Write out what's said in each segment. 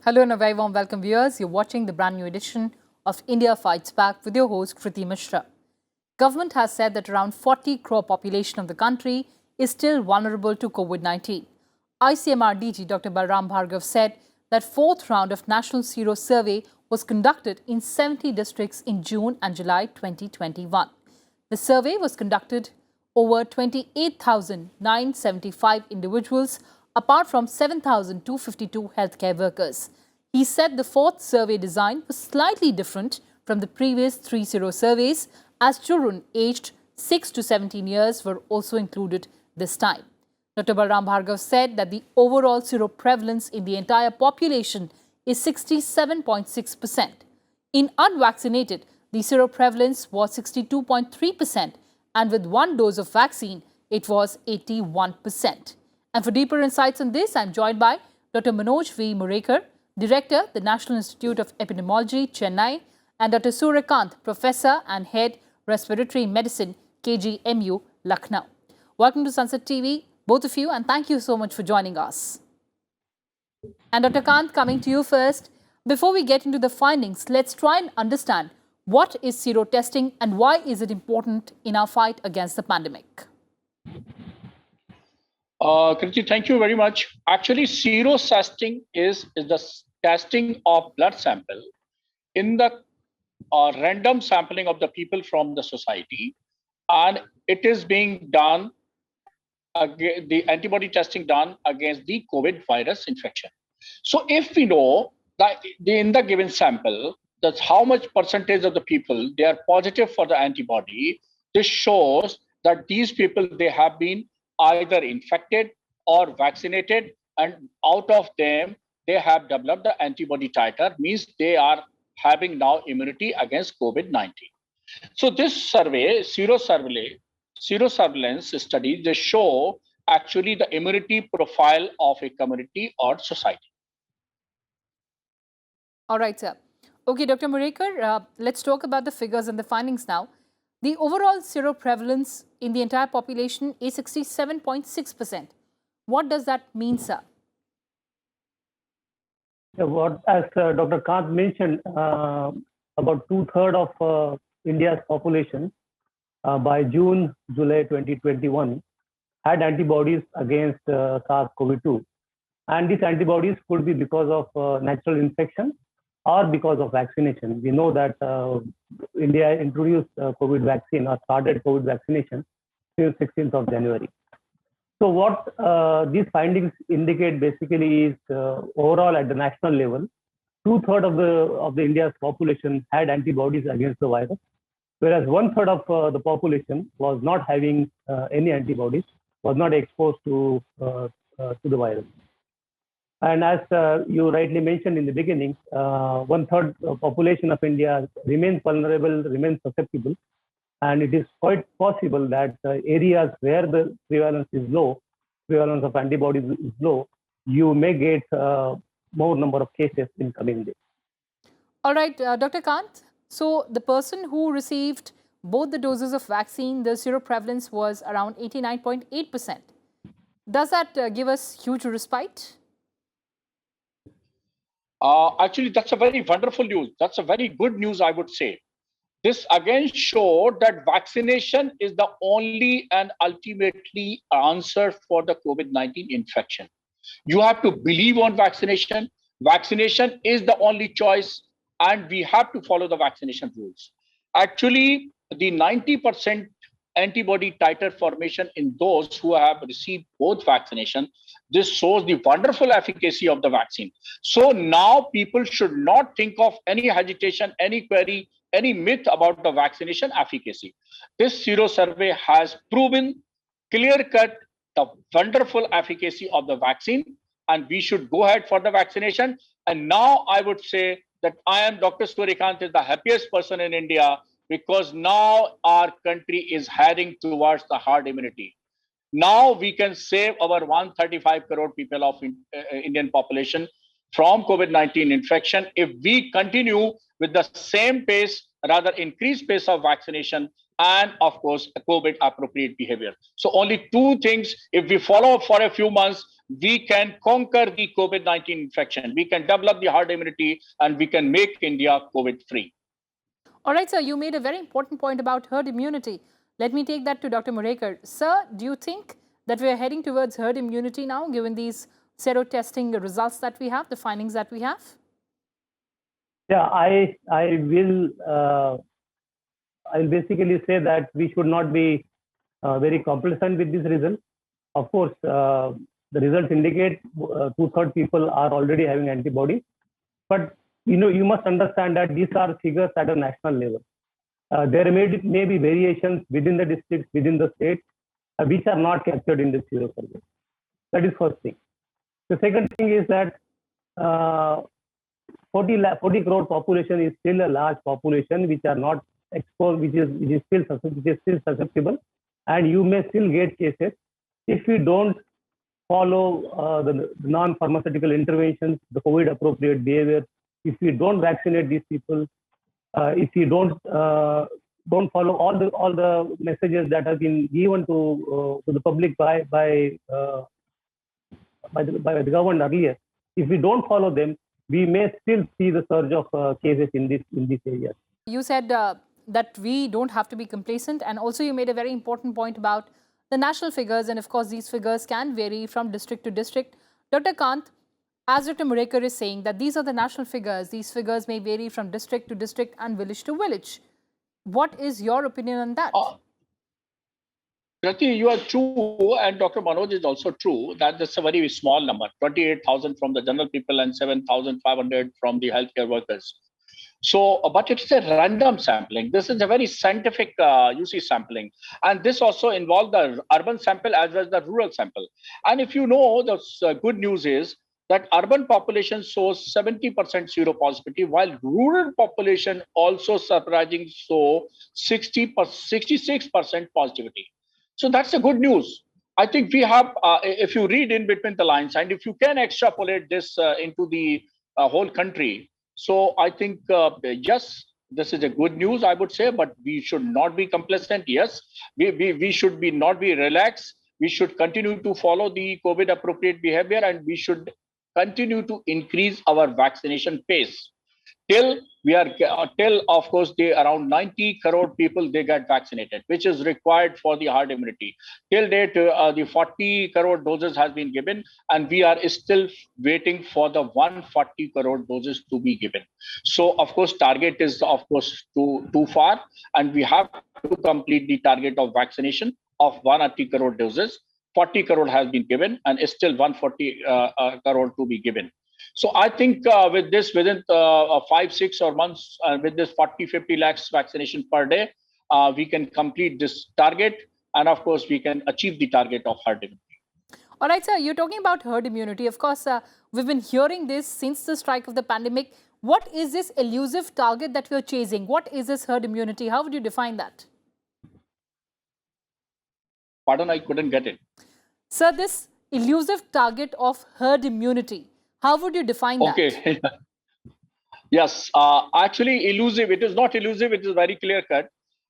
Hello and a very warm welcome, viewers. You're watching the brand new edition of India Fights Back with your host, Kriti Mishra. Government has said that around 40 crore population of the country is still vulnerable to COVID-19. ICMR DG Dr. Balram Bhargav said that fourth round of National Sero Survey was conducted in 70 districts in June and July 2021. The survey was conducted over 28,975 individuals, apart from 7,252 healthcare workers. He said the fourth survey design was slightly different from the previous three Sero surveys, as children aged 6 to 17 years were also included this time. Dr. Balram Bhargav said that the overall Sero prevalence in the entire population is 67.6%. In unvaccinated, the Sero prevalence was 62.3%, and with one dose of vaccine, it was 81%. And for deeper insights on this, I'm joined by Dr. Manoj V. Murekar, Director, the National Institute of Epidemiology, Chennai, and Dr. Suryakant, Professor and Head, Respiratory Medicine, KGMU, Lucknow. Welcome to Sunset TV, both of you, and thank you so much for joining us. And Dr. Kant, coming to you first. Before we get into the findings, let's try and understand what is Sero testing and why is it important in our fight against the pandemic? Kriti, thank you very much. Actually, Sero testing is the testing of blood sample in the random sampling of the people from the society, and it is being done, the antibody testing done against the COVID virus infection. So if we know that in the given sample, that's how much percentage of the people they are positive for the antibody, this shows that these people, they have been either infected or vaccinated, and out of them, they have developed the antibody titer, means they are having now immunity against COVID-19. So this survey, serosurveillance studies, they show actually the immunity profile of a community or society. All right, sir. Okay, Dr. Murekar, let's talk about the figures and the findings now. The overall Sero prevalence in the entire population is 67.6%. What does that mean, sir? Yeah, as Dr. Kant mentioned, about two-thirds of India's population by June, July 2021 had antibodies against SARS-CoV-2. And these antibodies could be because of natural infection or because of vaccination. We know that India introduced COVID vaccine or started COVID vaccination since 16th of January. So what these findings indicate basically is overall at the national level, two-thirds of the India's population had antibodies against the virus, whereas one-third of the population was not having any antibodies, was not exposed to the virus. And as you rightly mentioned in the beginning, one-third population of India remains vulnerable, remains susceptible. And it is quite possible that areas where the prevalence is low, prevalence of antibodies is low, you may get more number of cases in coming days. All right, Dr. Kant. So the person who received both the doses of vaccine, the Sero prevalence was around 89.8%. Does that give us huge respite? Actually, that's a very wonderful news. That's a very good news, I would say. This again showed that vaccination is the only and ultimately answer for the COVID-19 infection. You have to believe on vaccination. Vaccination is the only choice, and we have to follow the vaccination rules. Actually, the 90% antibody titer formation in those who have received both vaccination, this shows the wonderful efficacy of the vaccine. So now people should not think of any hesitation, any query, any myth about the vaccination efficacy. This Sero survey has proven clear-cut the wonderful efficacy of the vaccine, and we should go ahead for the vaccination. And now I would say that I am Dr. Suryakant is the happiest person in India, because now our country is heading towards the herd immunity. Now we can save our 135 crore people of Indian population from COVID-19 infection if we continue with the same pace, rather increased pace of vaccination and of course COVID appropriate behavior. So only two things, if we follow for a few months, we can conquer the COVID-19 infection. We can develop the herd immunity and we can make India COVID free. All right, sir, you made a very important point about herd immunity. Let me take that to Dr. Morekar. Sir, do you think that we are heading towards herd immunity now, given these sero testing results that we have, the findings that we have? Yeah, I'll basically say that we should not be very complacent with this result. Of course, the results indicate 2/3 people are already having antibodies, but you must understand that these are figures at a national level. There may be variations within the districts, within the state, which are not captured in the sero survey. That is first thing. The second thing is that 40 crore population is still a large population which are not exposed, which is still susceptible, and you may still get cases if we don't follow the non-pharmaceutical interventions, the COVID appropriate behavior. If we don't vaccinate these people, if we don't follow all the messages that have been given to the public by the government earlier, if we don't follow them, we may still see the surge of cases in this area. You said that we don't have to be complacent, and also you made a very important point about the national figures, and of course these figures can vary from district to district. Dr. Kant, as Dr. Morekar is saying that these are the national figures, these figures may vary from district to district and village to village. What is your opinion on that? Krati, you are true, and Dr. Manoj is also true that that's a very small number, 28,000 from the general people and 7,500 from the healthcare workers. So, but it's a random sampling. This is a very scientific UC sampling. And this also involved the urban sample as well as the rural sample. And if you know, the good news is that urban population shows 70% seropositivity, while rural population also surprising show 66% positivity. So that's a good news. I think we have, if you read in between the lines, and if you can extrapolate this into the whole country, so I think, yes, this is a good news, I would say, but we should not be complacent. Yes, we should not be relaxed. We should continue to follow the COVID appropriate behavior, and we should continue to increase our vaccination pace till of course around 90 crore people they get vaccinated, which is required for the herd immunity. Till date, the 40 crore doses has been given, and we are still waiting for the 140 crore doses to be given. So of course target is of course too far, and we have to complete the target of vaccination of 180 crore doses. 40 crore has been given, and still 140 crore to be given. So I think with this, within 5-6 or months, with this 40-50 lakhs vaccination per day, we can complete this target, and of course we can achieve the target of herd immunity. All right, sir, you're talking about herd immunity. Of course, we've been hearing this since the strike of the pandemic. What is this elusive target that we're chasing? What is this herd immunity? How would you define that? Pardon, I couldn't get it. Sir, this elusive target of herd immunity, how would you define that? Okay. Yes, actually elusive. It is not elusive. It is very clear cut.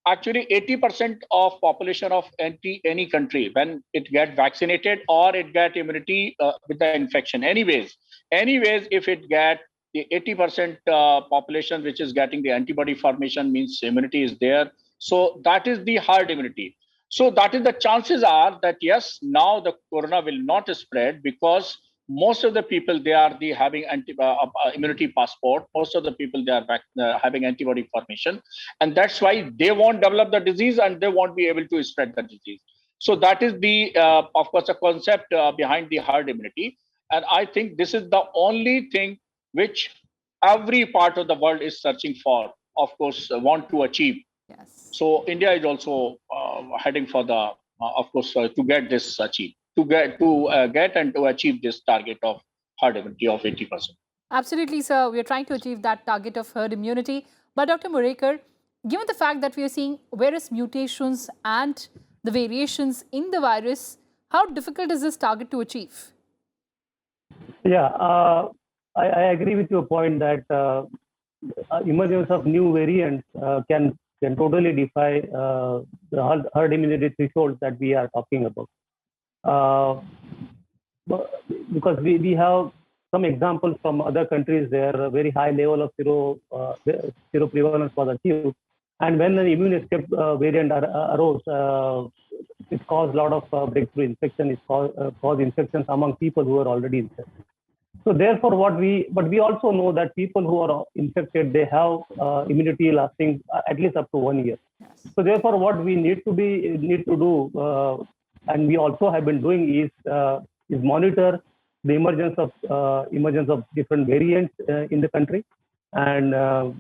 Actually, 80% of population of any country, when it get vaccinated or it get immunity with the infection, anyways, if it get the 80% population which is getting the antibody formation, means immunity is there. So that is the herd immunity. So that is the chances are that yes, now the corona will not spread, because most of the people they are having immunity passport. Most of the people they are having antibody formation, and that's why they won't develop the disease and they won't be able to spread the disease. So that is the of course a concept behind the herd immunity, and I think this is the only thing which every part of the world is searching for. Of course, want to achieve. Yes. So India is also heading for the of course to get this achieved. To get and to achieve this target of herd immunity of 80%. Absolutely, sir. We are trying to achieve that target of herd immunity. But Dr. Morekar, given the fact that we are seeing various mutations and the variations in the virus, how difficult is this target to achieve? Yeah, I agree with your point that emergence of new variants can can totally defy the herd immunity thresholds that we are talking about. Because we have some examples from other countries where a very high level of seroprevalence was achieved. And when an immune escape variant arose, it caused a lot of breakthrough infection. It caused infections among people who were already infected. So therefore, but we also know that people who are infected, they have immunity lasting at least up to 1 year. So therefore, what we need to do, and we also have been doing is monitor the emergence of different variants in the country. And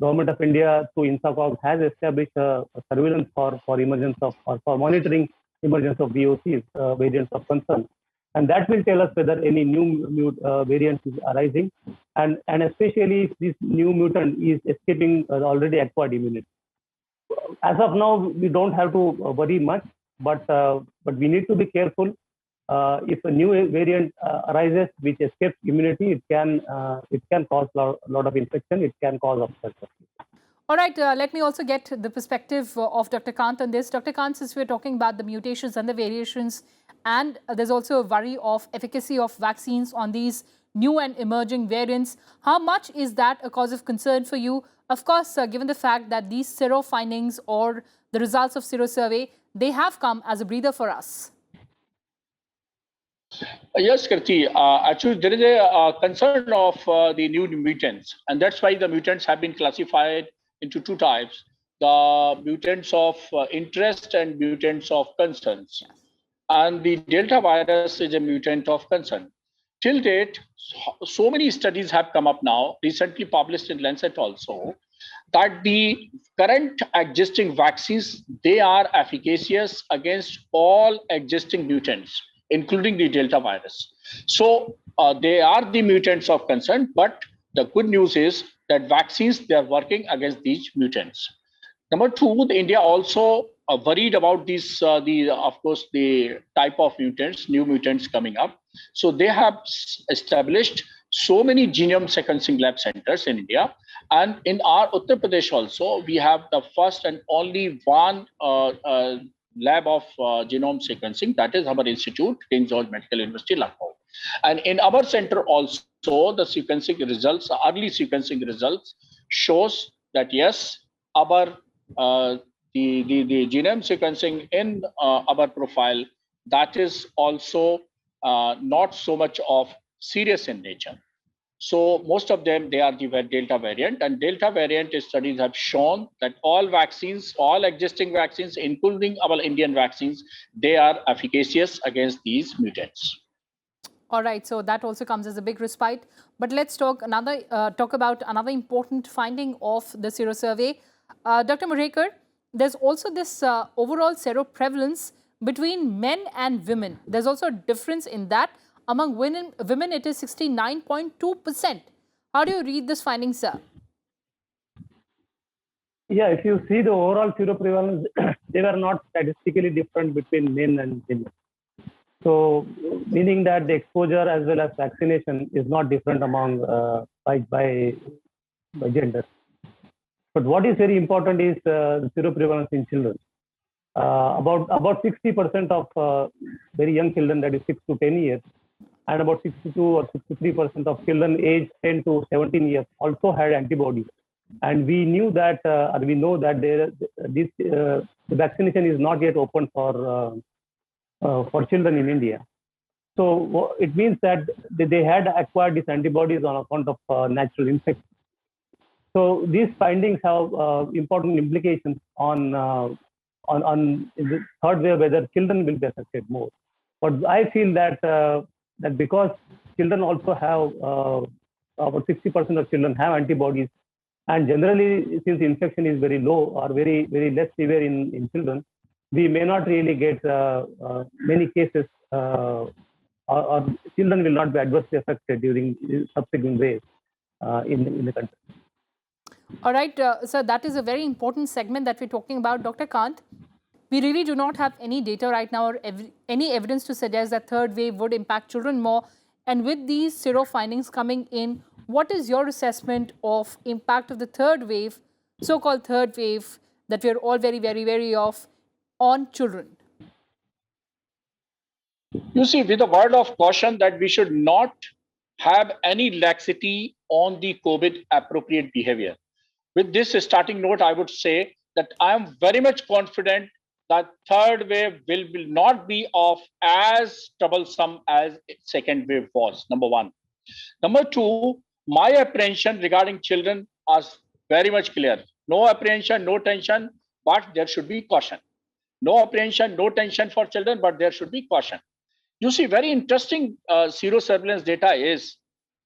Government of India through INSACOG has established a surveillance for emergence of, or for monitoring emergence of VOCs, variants of concern. And that will tell us whether any new variant is arising, and especially if this new mutant is escaping already acquired immunity. As of now, we don't have to worry much, but we need to be careful. If a new variant arises which escapes immunity, it can cause a lot of infection. It can cause upset. All right, let me also get the perspective of Dr. Kant on this. Dr. Kant, since we're talking about the mutations and the variations, and there's also a worry of efficacy of vaccines on these new and emerging variants, how much is that a cause of concern for you? Of course, given the fact that these sero findings or the results of sero survey, they have come as a breather for us. Yes, Kirti. Actually, there is a concern of the new mutants, and that's why the mutants have been classified into two types: the mutants of interest and mutants of concerns. And the Delta virus is a mutant of concern. Till date, so many studies have come up now, recently published in Lancet also, that the current existing vaccines, they are efficacious against all existing mutants, including the Delta virus. So they are the mutants of concern, but the good news is that vaccines, they are working against these mutants. Number two, India also worried about these, of course, the type of mutants, new mutants coming up. So they have established so many genome sequencing lab centers in India. And in our Uttar Pradesh also, we have the first and only one lab of genome sequencing, that is our institute, King George Medical University, Lucknow. And in our center also, the sequencing results, early sequencing results shows that yes, our the genome sequencing in our profile, that is also not so much of serious in nature. So most of them, they are the Delta variant, and Delta variant studies have shown that all vaccines, all existing vaccines, including our Indian vaccines, they are efficacious against these mutants. All right, so that also comes as a big respite. But let's talk about another important finding of the sero survey. Dr. Morhekar, there's also this overall seroprevalence between men and women. There's also a difference in that. Among women it is 69.2%. How do you read this finding, sir? Yeah, if you see the overall seroprevalence, they were not statistically different between men and women. So, meaning that the exposure as well as vaccination is not different among by gender. But what is very important is the seroprevalence in children. About 60% of very young children, that is 6 to 10 years, and about 62 or 63% of children aged 10 to 17 years also had antibodies. And we knew that, or we know that the vaccination is not yet open for children in India. So it means that they had acquired these antibodies on account of natural infection. So these findings have important implications on the third wave, whether children will be affected more. But I feel that that because children also have about 60% of children have antibodies, and generally since infection is very low or very less severe in children, we may not really get many cases, or children will not be adversely affected during subsequent waves in the country. All right, sir, that is a very important segment that we're talking about. Dr. Kant, we really do not have any data right now or any evidence to suggest that third wave would impact children more. And with these sero findings coming in, what is your assessment of impact of the third wave, so-called third wave, that we are all very, very wary of on children? You see, with a word of caution that we should not have any laxity on the COVID appropriate behavior. With this starting note, I would say that I am very much confident that third wave will not be of as troublesome as second wave was, number one. Number two, my apprehension regarding children is very much clear. No apprehension, no tension, but there should be caution. No apprehension, no tension for children, but there should be caution. You see, very interesting serosurveillance data is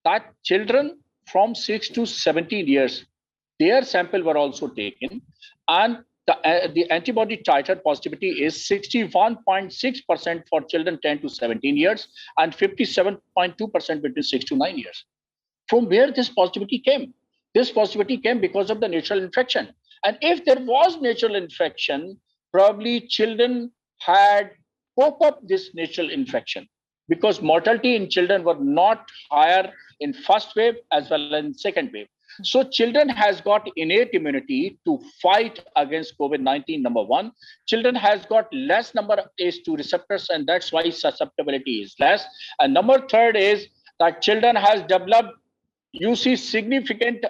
that children from 6 to 17 years, their sample were also taken, and the antibody titer positivity is 61.6% for children 10 to 17 years and 57.2% between 6 to 9 years. From where this positivity came? This positivity came because of the natural infection. And if there was natural infection, probably children had cope up this natural infection because mortality in children were not higher in first wave as well as in second wave. So children has got innate immunity to fight against COVID-19, number one. Children has got less number of ACE2 receptors, and that's why susceptibility is less. And number third is that children has developed, you see, significant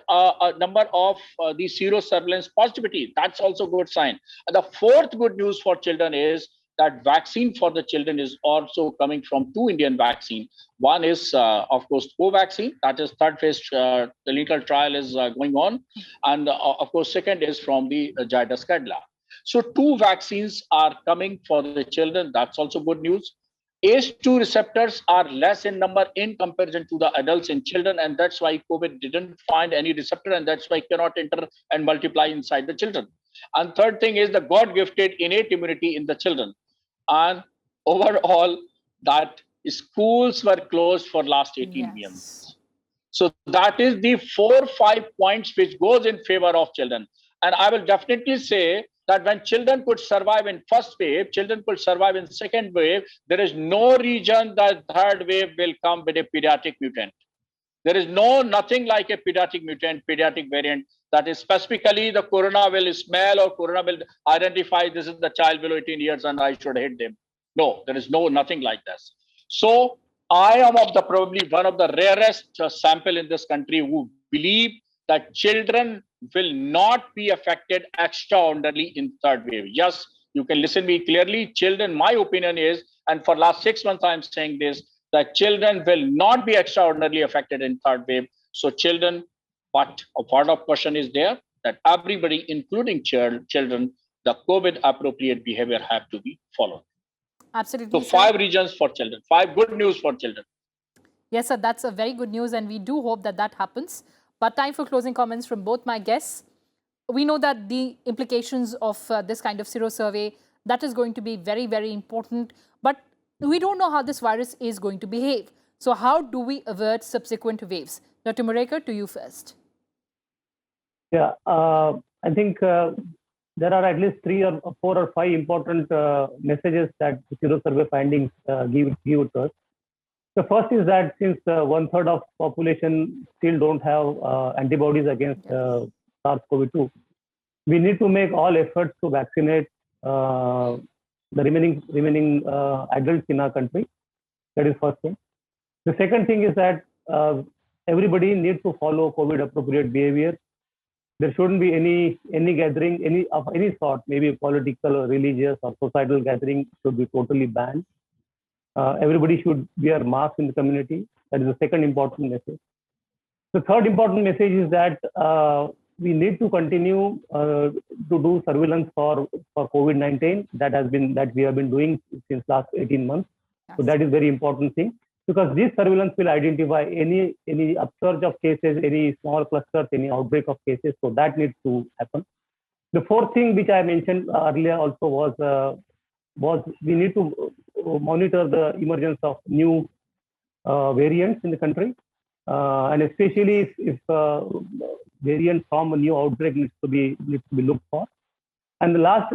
number of the serosurveillance positivity. That's also good sign. And the fourth good news for children is that vaccine for the children is also coming from two Indian vaccine. One is, of course, Covaxin, that is third phase clinical trial is going on. And of course, second is from the Zydus Cadila. So two vaccines are coming for the children. That's also good news. ACE2 receptors are less in number in comparison to the adults in children, and that's why COVID didn't find any receptor, and that's why it cannot enter and multiply inside the children. And third thing is the God-gifted innate immunity in the children. And overall, that schools were closed for last 18 months. So that is the 4-5 points which goes in favor of children. And I will definitely say that when children could survive in first wave, children could survive in second wave, there is no reason that third wave will come with a pediatric mutant. There is nothing like a pediatric mutant, pediatric variant that is specifically the corona will smell or corona will identify this is the child below 18 years and I should hit them. No, there is nothing like this. So I am probably one of the rarest sample in this country who believe that children will not be affected extraordinarily in third wave. Yes, you can listen me clearly. Children, my opinion is, and for last 6 months I'm saying this, that children will not be extraordinarily affected in third wave. So children, but a part of question is there that everybody, including children, the COVID appropriate behavior have to be followed. Absolutely. So 5 regions for children, 5 good news for children. Yes, sir, that's a very good news, and we do hope that that happens. But time for closing comments from both my guests. We know that the implications of this kind of sero survey, that is going to be very, very important. But we don't know how this virus is going to behave. So how do we avert subsequent waves? Dr. Murekar, to you first. Yeah, I think there are at least 3 or 4 or 5 important messages that the sero survey findings give to us. The first is that since 1/3 of population still don't have antibodies against SARS-CoV-2, we need to make all efforts to vaccinate the remaining adults in our country. That is first thing. The second thing is that everybody needs to follow COVID appropriate behavior. There shouldn't be any gathering, any sort, maybe political or religious or societal gathering should be totally banned. Everybody should wear masks in the community. That is the second important message. The third important message is that we need to continue to do surveillance for COVID-19 that we have been doing since last 18 months. Yes. So that is very important thing, because this surveillance will identify any upsurge of cases, any small clusters, any outbreak of cases. So that needs to happen. The fourth thing which I mentioned earlier also was we need to monitor the emergence of new variants in the country, and especially if variants from a new outbreak needs to be looked for. And the last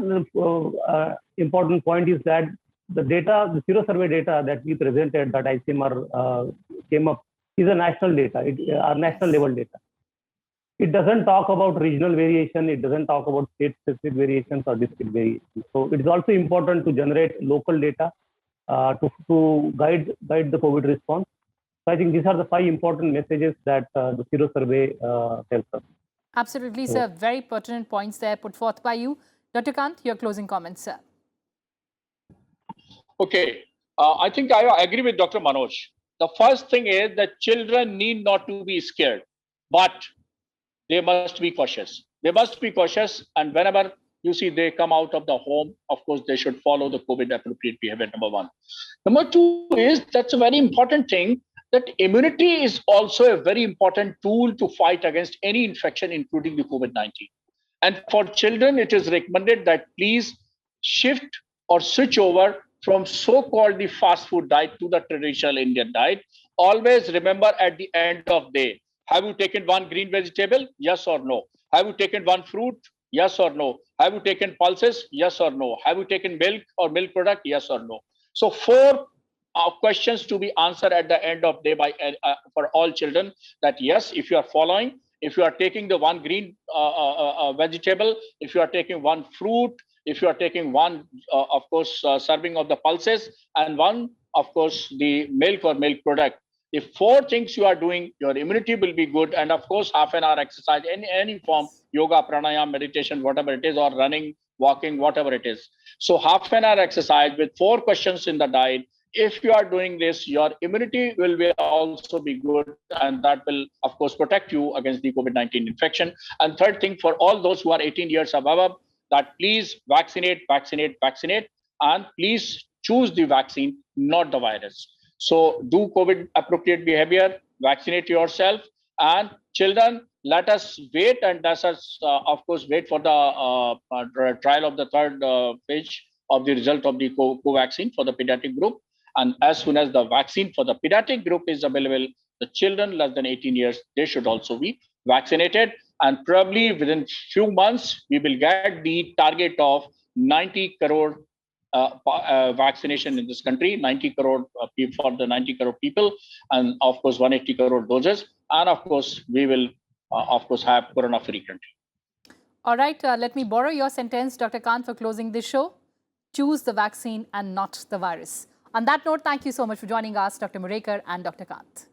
important point is that the data, the sero survey data that we presented, that ICMR came up, is a national data, our national level data. It doesn't talk about regional variation. It doesn't talk about state-specific variations or district variations. So it is also important to generate local data to guide the COVID response. So I think these are the 5 important messages that the Zero survey tells us. Absolutely, sir. Very pertinent points there put forth by you. Dr. Kant, your closing comments, sir. Okay, I think I agree with Dr. Manoj. The first thing is that children need not to be scared, but they must be cautious. They must be cautious, and whenever you see they come out of the home, of course, they should follow the COVID appropriate behavior, number 1. Number 2 is, that's a very important thing, that immunity is also a very important tool to fight against any infection, including the COVID-19. And for children, it is recommended that please shift or switch over from so-called the fast food diet to the traditional Indian diet. Always remember at the end of the day, have you taken 1 green vegetable? Yes or no? Have you taken 1 fruit? Yes or no? Have you taken pulses? Yes or no? Have you taken milk or milk product? Yes or no? So 4 questions to be answered at the end of the day by for all children, that yes, if you are following, if you are taking the 1 green vegetable, if you are taking 1 fruit, if you are taking 1, of course, serving of the pulses, and 1, of course, the milk or milk product. If 4 things you are doing, your immunity will be good. And of course, half an hour exercise, any form, yoga, pranayama, meditation, whatever it is, or running, walking, whatever it is. So half an hour exercise with 4 questions in the diet. If you are doing this, your immunity will also be good, and that will, of course, protect you against the COVID-19 infection. And third thing, for all those who are 18 years above, that please vaccinate, and please choose the vaccine, not the virus. So do COVID appropriate behavior, vaccinate yourself, and children, let us wait, and let us, of course, wait for the trial of the 3rd phase of the result of the Covaxin for the pediatric group. And as soon as the vaccine for the pediatric group is available, the children less than 18 years, they should also be vaccinated. And probably within few months, we will get the target of 90 crore vaccination in this country, 90 crore for the 90 crore people, and of course 180 crore doses. And of course, we will of course have corona-free country. All right, let me borrow your sentence, Dr. Kant, for closing this show. Choose the vaccine and not the virus. On that note, thank you so much for joining us, Dr. Murekar and Dr. Kant.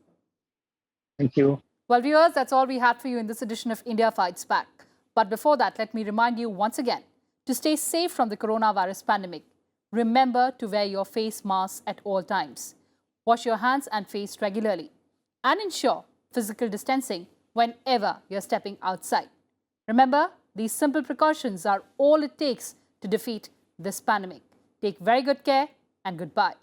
Thank you. Well, viewers, that's all we had for you in this edition of India Fights Back. But before that, let me remind you once again, to stay safe from the coronavirus pandemic, remember to wear your face mask at all times. Wash your hands and face regularly. And ensure physical distancing whenever you're stepping outside. Remember, these simple precautions are all it takes to defeat this pandemic. Take very good care and goodbye.